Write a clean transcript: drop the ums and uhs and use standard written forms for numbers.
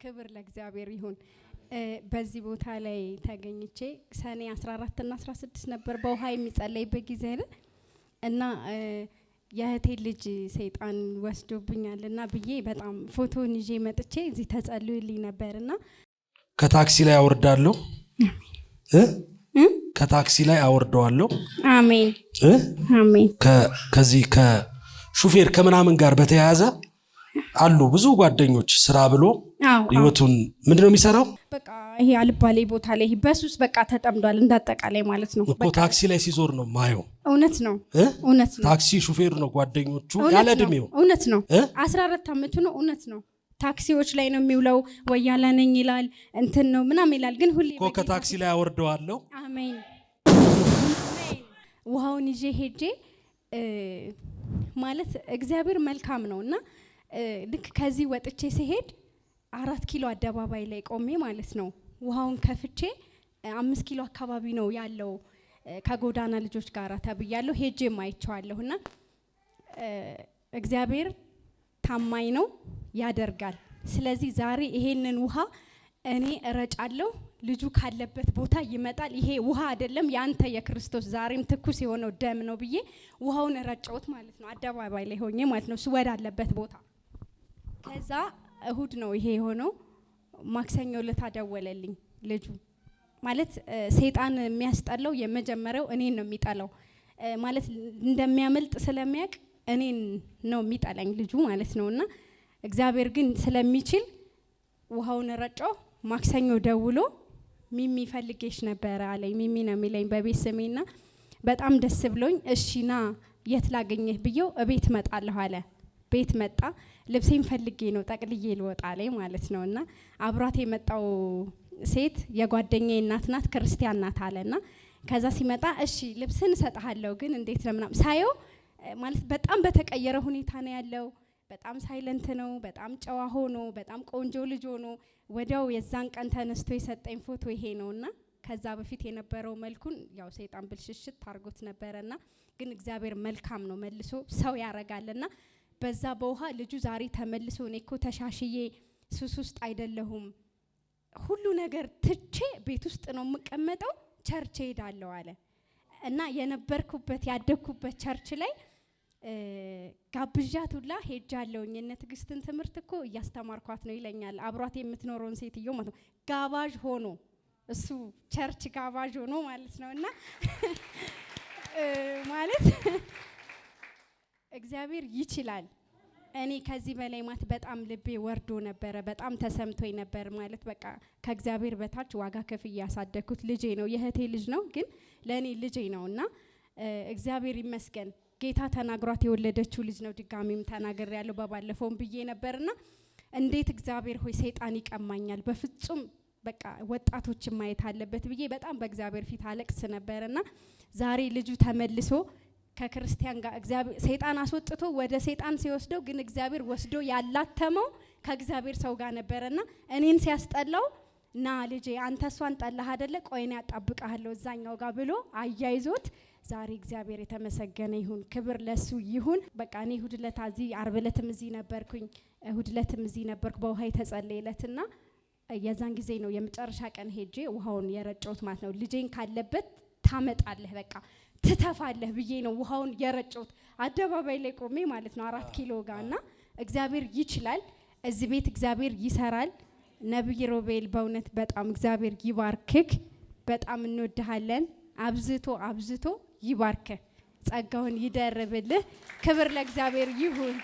ክብር ለእግዚአብሔር ይሁን። በዚህ ቦታ ላይ ተገኝቼ ሰኔ 14 እና 16 ነበር በውሃ የሚጸለይበት ጊዜ አይደል እና የእህቴ ልጅ ሰይጣን ወስዶብኛልና ብዬ በጣም ፎቶን ይዤ መጥቼ እዚህ ተጸልዩልኝ ነበርና ከታክሲ ላይ አወርዳለሁ ከታክሲ ላይ አወርደዋለሁ። አሜን አሜን። ከዚህ ከሹፌር ከምናምን ጋር በተያያዘ አሉ ብዙ ጓደኞች ስራ ብሎ ህይወቱን ምንድነው የሚሰራው? በቃ ይሄ አልባሌ ቦታ ላይ በሱስ በቃ ተጠምዷል እንዳጠቃላይ ማለት ነው። እኮ ታክሲ ላይ ሲዞር ነው ማየው። እውነት ነው እውነት ነው። ታክሲ ሹፌር ነው ጓደኞቹ ያለ እድሜው። እውነት ነው 14 አመቱ ነው። እውነት ነው። ታክሲዎች ላይ ነው የሚውለው። ወያላ ነኝ ይላል እንትን ነው ምናምን ይላል። ግን ሁሌ እኮ ከታክሲ ላይ አወርደዋለሁ። አሜን ውሃውን ይዤ ሄጄ ማለት እግዚአብሔር መልካም ነውና ልክ ከዚህ ወጥቼ ሲሄድ 4 ኪሎ አደባባይ ላይ ቆሜ ማለት ነው ውሃውን ከፍቼ 5 ኪሎ አካባቢ ነው ያለው ከጎዳና ልጆች ጋር ተብያለሁ። ሄጄ ማይቻለሁና እግዚአብሔር ታማኝ ነው ያደርጋል። ስለዚህ ዛሬ ይሄንን ውሃ እኔ እረጫለሁ። ልጁ ካለበት ቦታ ይመጣል። ይሄ ውሃ አይደለም ያንተ የክርስቶስ ዛሬም ትኩስ የሆነው ደም ነው ብዬ ውሃውን ረጨውት ማለት ነው አደባባይ ላይ ሆኜ ማለት ነው ስወድ አለበት ቦታ። ከዛ እሁድ ነው ይሄ የሆነው። ማክሰኞ ዕለት ደወለልኝ ልጁ ማለት ሰይጣን የሚያስጠላው የመጀመሪያው እኔን ነው የሚጠላው ማለት እንደሚያመልጥ ስለሚያውቅ እኔን ነው የሚጠላኝ ልጁ ማለት ነውና እግዚአብሔር ግን ስለሚችል ውሃውን ረጨው። ማክሰኞ ደውሎ ሚሚ ፈልጌሽ ነበር አለኝ። ሚሚ ነው የሚለኝ በቤት ስሜና በጣም ደስ ብሎኝ እሺና የት ላገኘህ ብዬው እቤት መጣለሁ አለ። ቤት መጣ። ልብሴን ፈልጌ ነው ጠቅልዬ ልወጣ ላይ ማለት ነውና አብሯት የመጣው ሴት የጓደኛዬ እናት ናት፣ ክርስቲያን ናት አለና ከዛ ሲመጣ እሺ ልብስን እሰጥሃለሁ ግን እንዴት ነው ምናምን ሳየው ማለት በጣም በተቀየረ ሁኔታ ነው ያለው። በጣም ሳይለንት ነው፣ በጣም ጨዋ ሆኖ በጣም ቆንጆ ልጅ ሆኖ ወዲያው የዛን ቀን ተነስቶ የሰጠኝ ፎቶ ይሄ ነውና ከዛ በፊት የነበረው መልኩን ያው ሰይጣን ብልሽሽት ታርጎት ነበርና ግን እግዚአብሔር መልካም ነው መልሶ ሰው ያረጋልና በዛ በውሃ ልጁ ዛሬ ተመልሶ እኔኮ ተሻሽዬ ሱስ ውስጥ አይደለሁም ሁሉ ነገር ትቼ ቤት ውስጥ ነው የምቀመጠው ቸርች ሄዳለሁ አለ እና የነበርኩበት ያደግኩበት ቸርች ላይ ጋብዣት ሁላ ሄጃለሁኝ። እነ ትግስትን ትምህርት እኮ እያስተማርኳት ነው ይለኛል። አብሯት የምትኖረውን ሴትዮ ማለት ነው ጋባዥ ሆኖ እሱ ቸርች ጋባዥ ሆኖ ማለት ነውና ማለት እግዚአብሔር ይችላል። እኔ ከዚህ በላይ ማለት በጣም ልቤ ወርዶ ነበረ፣ በጣም ተሰምቶኝ ነበር ማለት በቃ ከእግዚአብሔር በታች ዋጋ ከፍዬ ያሳደግኩት ልጄ ነው። የእህቴ ልጅ ነው ግን ለኔ ልጄ ነውና እግዚአብሔር ይመስገን። ጌታ ተናግሯት የወለደችው ልጅ ነው። ድጋሚም ተናገር ያለው በባለፈውም ብዬ ነበርና እንዴት እግዚአብሔር ሆይ ሰይጣን ይቀማኛል በፍጹም በቃ ወጣቶችን ማየት አለበት ብዬ በጣም በእግዚአብሔር ፊት አለቅስ ነበርና ዛሬ ልጁ ተመልሶ ከክርስቲያን ጋር እግዚአብሔር ሰይጣን አስወጥቶ ወደ ሰይጣን ሲወስደው ግን እግዚአብሔር ወስዶ ያላተመው ከእግዚአብሔር ሰው ጋር ነበርና እኔን ሲያስጠላው ና ልጄ አንተ እሷን ጠላህ አይደለ ቆይኔ ያጣብቃለሁ እዛኛው ጋር ብሎ አያይዞት ዛሬ እግዚአብሔር የተመሰገነ ይሁን፣ ክብር ለሱ ይሁን። በቃ እኔ እሁድ ዕለት እዚህ ዓርብ ዕለትም እዚህ ነበርኩኝ፣ እሁድ ዕለትም እዚህ ነበርኩ በውሃ የተጸለየለትና የዛን ጊዜ ነው የመጨረሻ ቀን ሄጄ ውሃውን የረጨውት ማለት ነው። ልጄን ካለበት ታመጣለህ በቃ ትተፋለህ ብዬ ነው ውሃውን የረጨውት አደባባይ ላይ ቆሜ ማለት ነው 4 ኪሎ ጋርና እግዚአብሔር ይችላል። እዚህ ቤት እግዚአብሔር ይሰራል። ነብይ ሮቤል በእውነት በጣም እግዚአብሔር ይባርክክ። በጣም እንወድሃለን። አብዝቶ አብዝቶ ይባርክ፣ ጸጋውን ይደርብልህ። ክብር ለእግዚአብሔር ይሁን።